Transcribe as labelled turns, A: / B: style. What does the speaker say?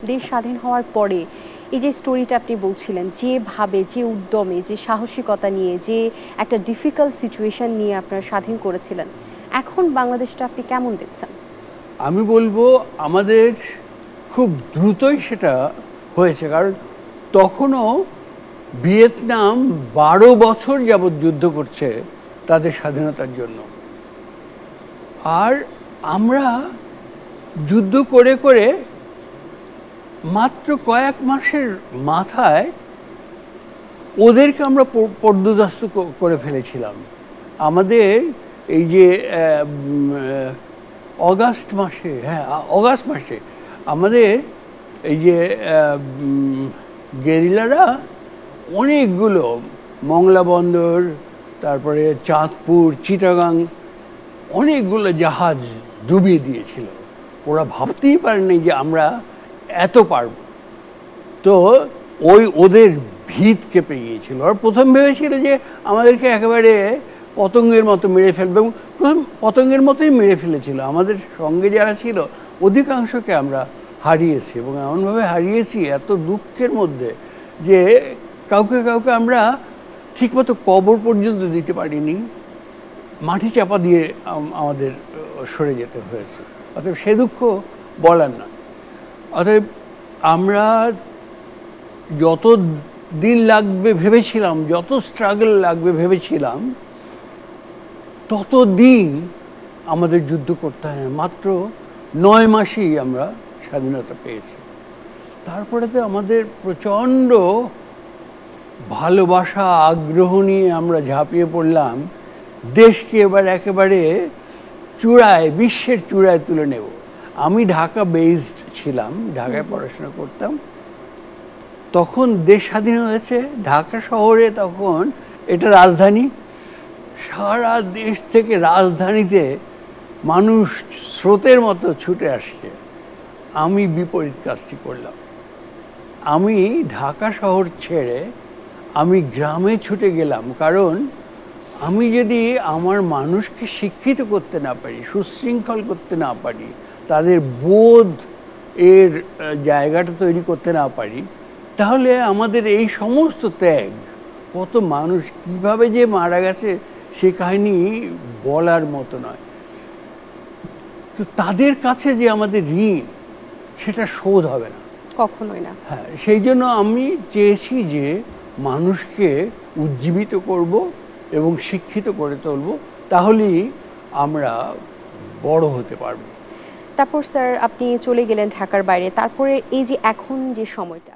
A: দেশ স্বাধীন হওয়ার পরে এই যে স্টোরিটা আপনি বলছিলেন, যেভাবে, যে উদ্যমে, যে সাহসিকতা নিয়ে, যে একটা ডিফিকাল্ট সিচুয়েশন নিয়ে আপনারা স্বাধীন করেছিলেন, এখন বাংলাদেশটা আপনি কেমন দেখছেন?
B: আমি বলবো আমাদের খুব দ্রুতই সেটা হয়েছে, কারণ তখনও ভিয়েতনাম 12 বছর যাবৎ যুদ্ধ করছে তাদের স্বাধীনতার জন্য। আর আমরা যুদ্ধ করে করে মাত্র কয়েক মাসের মাথায় ওদেরকে আমরা পর্যুদস্ত করে ফেলেছিলাম। আমাদের এই যে অগাস্ট মাসে, অগাস্ট মাসে আমাদের এই যে গেরিলারা অনেকগুলো মংলা বন্দর, তারপরে চাঁদপুর, চিটাগাং, অনেকগুলো জাহাজ ডুবিয়ে দিয়েছিল। ওরা ভাবতেই পারেনি যে আমরা এত পারব। তো ওদের ভিত কেঁপে গিয়েছিল। আর প্রথম ভেবেছিল যে আমাদেরকে একেবারে পতঙ্গের মতো মেরে ফেলবে, এবং প্রথম পতঙ্গের মতোই মেরে ফেলেছিল। আমাদের সঙ্গে যারা ছিল অধিকাংশকে আমরা হারিয়েছি, এবং এমনভাবে হারিয়েছি এত দুঃখের মধ্যে যে কাউকে কাউকে আমরা ঠিকমতো কবর পর্যন্ত দিতে পারিনি, মাটি চাপা দিয়ে আমাদের সরে যেতে হয়েছে। অতএব সে দুঃখ বলার না। অতএব আমরা যত দিন লাগবে ভেবেছিলাম, যত স্ট্রাগল লাগবে ভেবেছিলাম, তত দিন আমাদের যুদ্ধ করতে হয় না। মাত্র 9 মাসেই আমরা স্বাধীনতা পেয়েছি। তারপরে তো আমাদের প্রচণ্ড ভালোবাসা, আগ্রহ নিয়ে আমরা ঝাঁপিয়ে পড়লাম দেশকে এবার একেবারে চূড়ায়, বিশ্বের চূড়ায় তুলে নেব। আমি ঢাকা বেসড ছিলাম, ঢাকায় পড়াশোনা করতাম। তখন দেশ স্বাধীন হয়েছে, ঢাকা শহরে তখন এটা রাজধানী। সারা দেশ থেকে রাজধানীতে মানুষ স্রোতের মতো ছুটে আসছে। আমি বিপরীত কাজটি করলাম। আমি ঢাকা শহর ছেড়ে আমি গ্রামে ছুটে গেলাম, কারণ আমি যদি আমার মানুষকে শিক্ষিত করতে না পারি, সুশৃঙ্খল করতে না পারি, তাদের বোধ এর জায়গাটা তৈরি করতে না পারি, তাহলে আমাদের এই সমস্ত ত্যাগ, কত মানুষ কিভাবে যে মারা গেছে সে কাহিনী বলার মতো নয়। তো তাদের কাছে যে আমাদের ঋণ, সেটা শোধ হবে না,
A: কখনোই না।
B: হ্যাঁ, সেই জন্য আমি চেয়েছি যে মানুষকে উজ্জীবিত করব এবং শিক্ষিত করে তুলব, তাহলেই আমরা বড় হতে পারব।
A: তারপর স্যার আপনি চলে গেলেন ঢাকার বাইরে, তারপরে এই যে এখন যে সময়টা